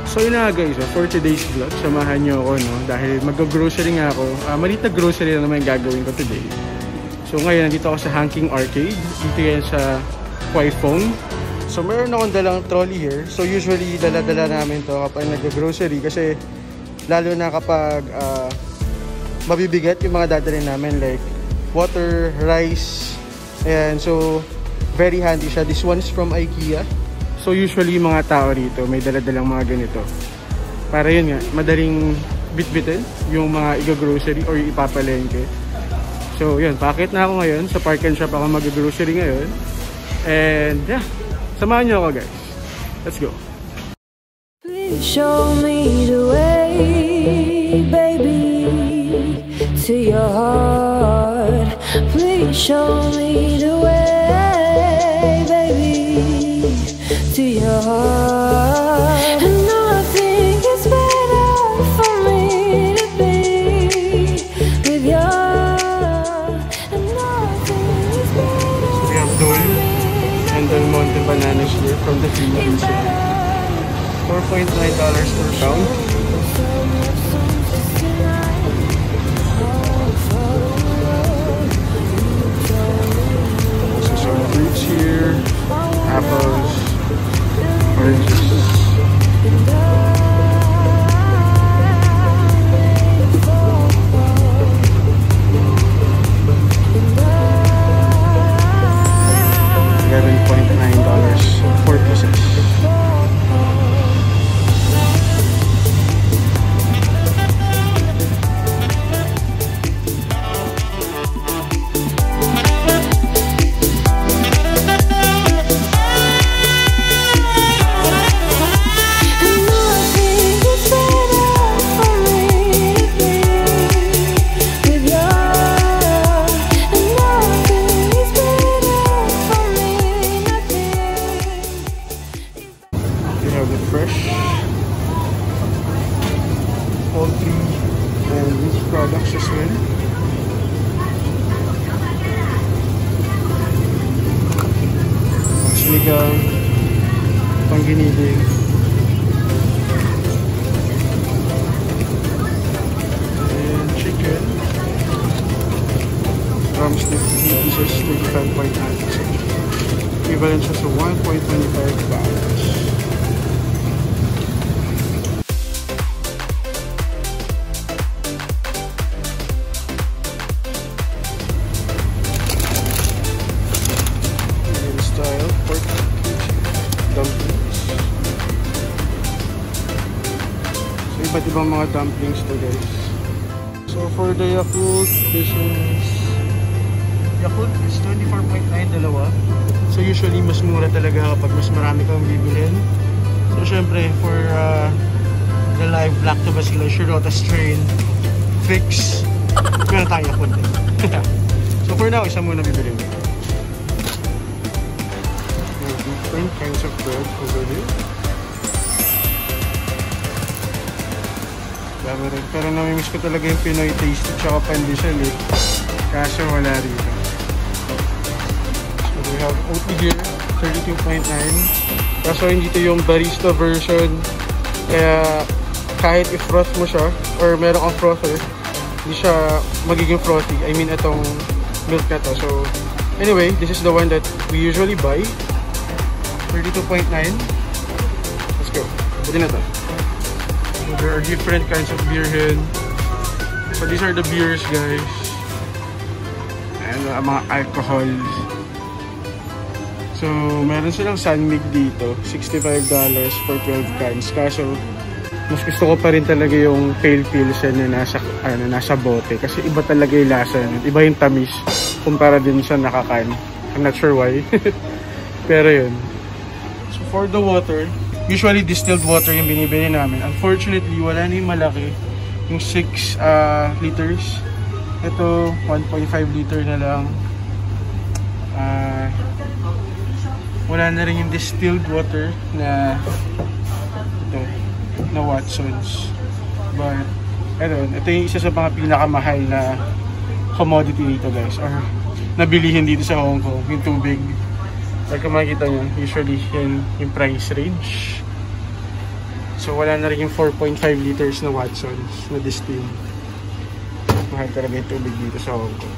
So yun na guys, for today's vlog, samahan nyo ako, no? Dahil mag-grocery nga ako. Maliit na grocery na naman yung gagawin ko today. So ngayon, nandito ako sa Hanking Arcade. Dito yan sa Kwai Fong. So meron akong dalang trolley here. So usually, dala-dala namin to kapag nag-grocery. Kasi lalo na kapag mabibigat yung mga dadalhin namin. Like water, rice. Ayan, so very handy siya. This one's from IKEA. So usually yung mga tao rito may dala-dalang mga ganito. Para yun nga, madaling bit-bitin yung mga iga-grocery or yung ipapalengke. So yun, paakit na ako ngayon. Sa Park and Shop ako mag-grocery ngayon. And yeah, samahan nyo ako guys. Let's go. Please show me the way, baby, to your heart. Please show me the way, baby, to your heart. And nothing is better for me to be with you. And nothing is better. So we have Dole and Del Monte bananas here from the Philippines. $4.9 per pound. Also some fruits here, apples, oranges. $11.9, 4 pieces. Poultry and meat products as well. Sinigang, pangginiling, and chicken. Drumstick, 3 pieces, 35.9%. Equivalent siya sa $1.25. Iba't ibang mga dumplings to guys. So for the Yakult, this is Yakult is 24.9 dalawa. So usually mas mura talaga kapag mas marami kang bibilhin. So syempre for the live lactobacillus shirota strain fix, meron tayong Yakult din. So for now, isa muna bibilhin. There are different kinds of bread over here. Pero namimiss ko talaga yung Pinoy taste at saka pandesal eh. Kaso wala rito. So we have oatly here, 32.9. Kaso hindi ito yung barista version. Kaya kahit i-froth mo siya or meron kang frother, hindi siya magiging frothy. I mean itong milk na to. So anyway, this is the one that we usually buy. 32.9. Let's go. Pwede na to. There are different kinds of beer here. So these are the beers guys. And mga alcohols. So meron silang Sunmig dito. $65 for 12 cans. Kaso mas gusto ko pa rin talaga yung pale pilsen na nasa bote. Kasi iba talaga yung lasa. Iba yung tamis. Kumpara din sa nakakan. I'm not sure why. Pero yun. So for the water, usually distilled water yung binibili namin. Unfortunately, wala na yung malaki. Yung 6 liters. Ito, 1.5 liter na lang. Wala na rin yung distilled water na ito, na Watsons. But, ito yung isa sa mga pinakamahal na commodity dito guys. Or nabilihin dito sa Hong Kong, yung tubig. Like kung makikita nyo, usually yung price range. So So wala na rin yung 4.5 liters na Watsons na distill. Mahal talaga yung tubig dito sa Hong Kong.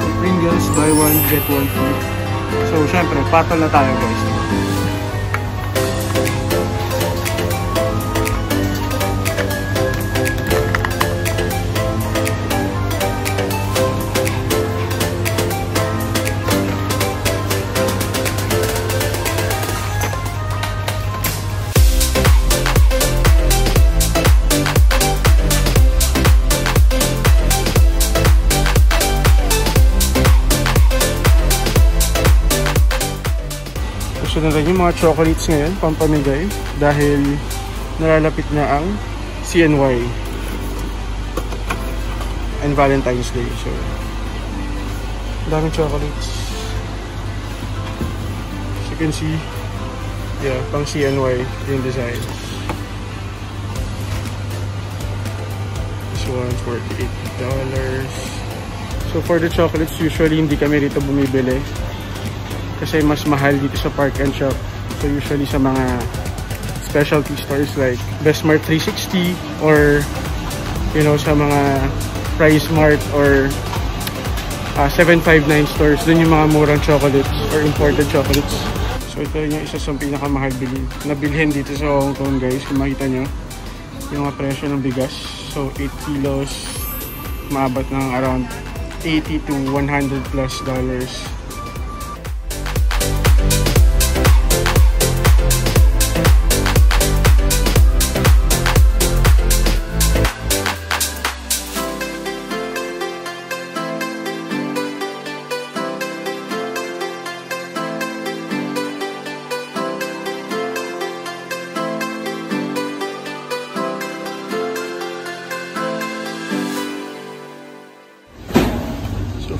So Pringles, buy one, get one free. So syempre, patol na tayo guys. Gusto na rin yung mga chocolates ngayon, pampamigay, dahil nalalapit na ang CNY and Valentine's Day. So, daming chocolates. As you can see, yeah, pang CNY yung design. This one, $48. So, for the chocolates, usually hindi kami rito bumibili. Kasi mas mahal dito sa Park and Shop. So usually sa mga specialty stores like Bestmart 360 or you know sa mga Price Mart or 759 stores, dun yung mga murang chocolates or imported chocolates. So ito rin yung isa sa pinakamahal nabilhin dito sa Hong Kong guys. Kung makita nyo yung mga presyo ng bigas. So 8 kilos maabot ng around $80 to $100 plus.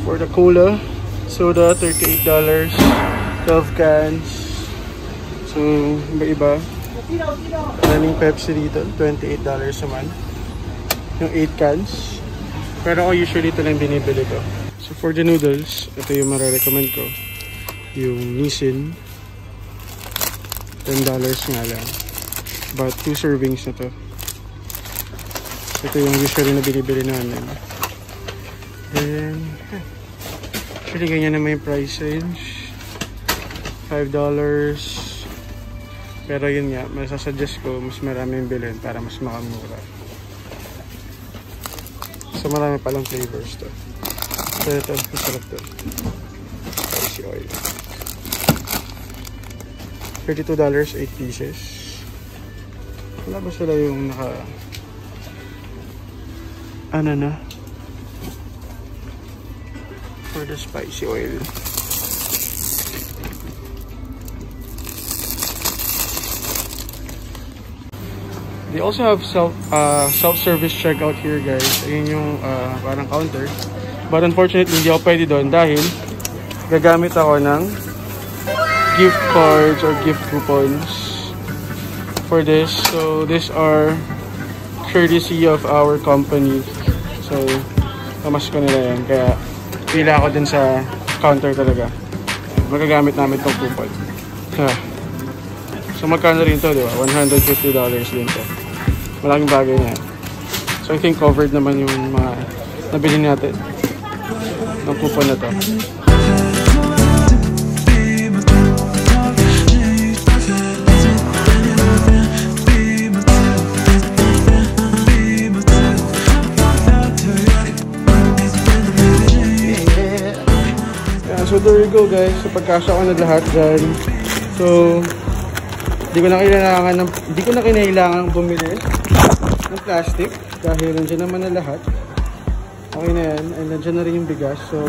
For the cola, soda, $38, 12 cans. So, iba-iba. Maraming Pepsi dito, $28 naman. Yung 8 cans. Pero ako usually ito lang binibili ko. So, for the noodles, ito yung mararecommend ko. Yung Nissin. $10 nga lang. But 2 servings na to. So, ito yung usually na binibili namin. Then, actually ganyan naman yung price range, $5. Pero yun nga, masasuggest ko mas maraming bilhin para mas makamura. So marami palang flavors to. So ito, masarap to. Spicy oil. $32, 8 pieces. Wala ba sila yung naka ano na? For the spicy oil. They also have self-service checkout here guys. Ayun yung parang counter. But unfortunately, hindi ako pwede doon dahil gagamit ako ng gift cards or gift coupons for this. So these are courtesy of our company. So tamas ko nila yan. Kaya pila ako din sa counter talaga. Magagamit namin itong coupon. So magkano rin ito, diba? $150 din ito. Malaking bagay na yan. So I think covered naman yung mga nabili natin ng coupon na to. So there you go guys, so pagkasya ko na lahat dyan. So hindi ko na kinailangan bumili ng plastic dahil nandiyan naman na lahat. Okay na yan, and nandiyan na rin yung bigas. So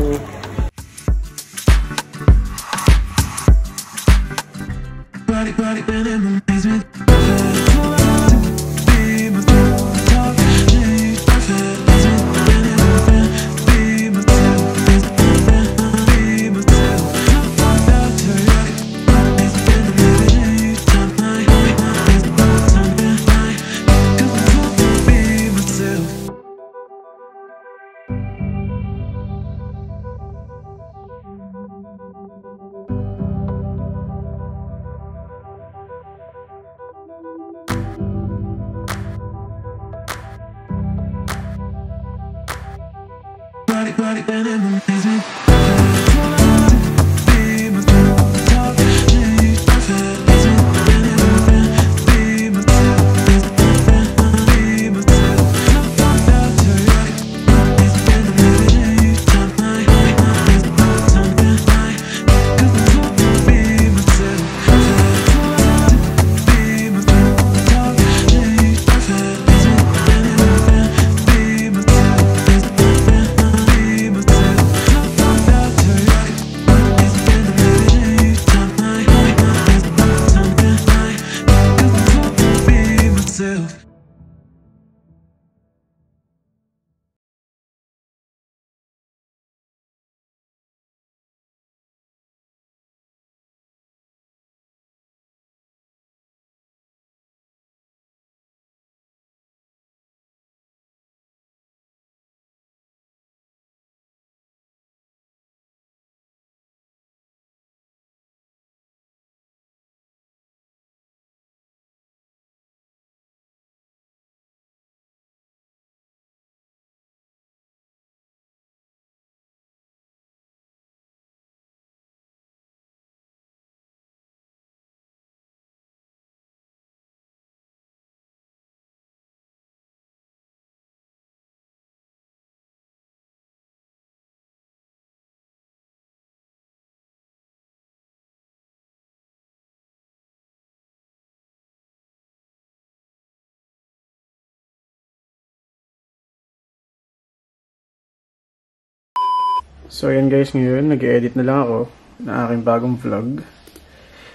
So yan guys, ngayon nag-edit na lang ako ng aking bagong vlog.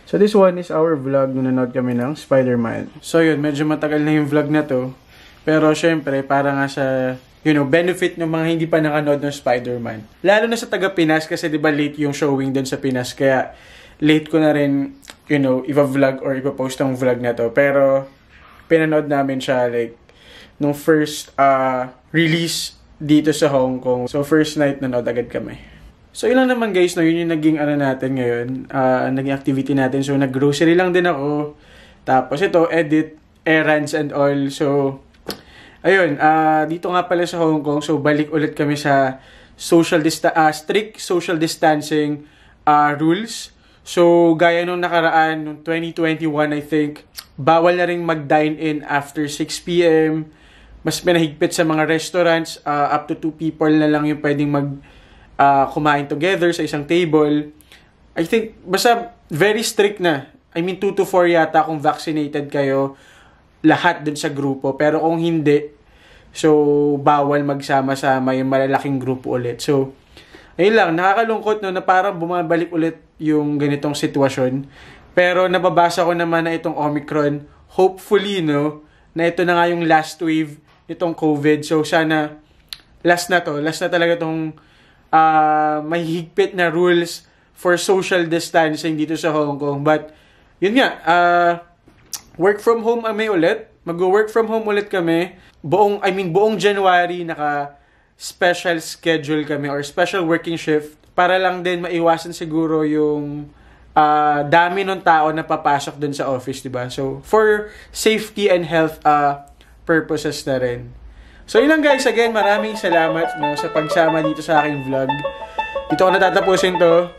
So this one is our vlog nung nanood kami ng Spider-Man. So yun, medyo matagal na yung vlog na to. Pero syempre, para nga sa, benefit ng mga hindi pa nakanood ng Spider-Man. Lalo na sa taga-Pinas kasi diba late yung showing dun sa Pinas. Kaya late ko na rin, ipa-vlog or ipa-post ang vlog na to. Pero pinanood namin siya like nung first release dito sa Hong Kong. So, first night nanood agad kami. So, yun lang naman guys, yun yung naging natin ngayon. Naging activity natin. So, nag-grocery lang din ako. Tapos ito, edit, errands and all. So, ayun, dito nga pala sa Hong Kong. So, balik ulit kami sa strict social distancing rules. So, gaya nung nakaraan, nung 2021, I think, bawal na rin mag-dine in after 6 p.m. Mas pinahigpit sa mga restaurants, up to 2 people na lang yung pwedeng kumain together sa isang table. I think, basta very strict na. I mean, 2 to 4 yata kung vaccinated kayo, lahat dun sa grupo. Pero kung hindi, so, bawal magsama-sama yung malalaking grupo ulit. So, ayun lang, nakakalungkot na parang bumabalik ulit yung ganitong sitwasyon. Pero nababasa ko naman na itong Omicron, hopefully, na ito na nga yung last wave itong COVID. So, sana last na talaga itong mahihigpit na rules for social distancing dito sa Hong Kong. But, yun nga, work from home kami ulit. Mag-work from home ulit kami. Buong January, naka-special schedule kami or special working shift para lang din maiwasan siguro yung dami ng tao na papasok dun sa office, diba? So, for safety and health purposes na rin. So, yun lang guys. Again, maraming salamat sa pagsama dito sa aking vlog. Dito ko natatapusin to.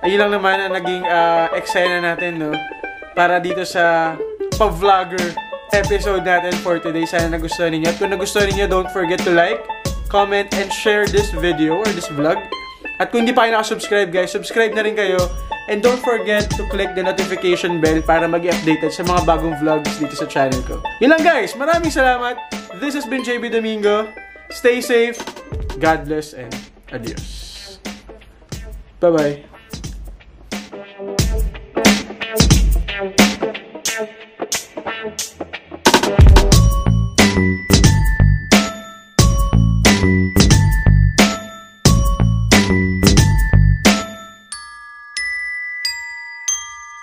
Ayun lang naman ang naging eksena natin, para dito sa pa-vlogger episode natin for today. Sana nagustuhan ninyo. At kung nagustuhan ninyo, don't forget to like, comment, and share this video or this vlog. At kung hindi pa kayo nakasubscribe guys, subscribe na rin kayo. And don't forget to click the notification bell para mag-i-updated sa mga bagong vlogs dito sa channel ko. Yun lang guys, maraming salamat. This has been JB Domingo. Stay safe, God bless, and adios. Bye-bye.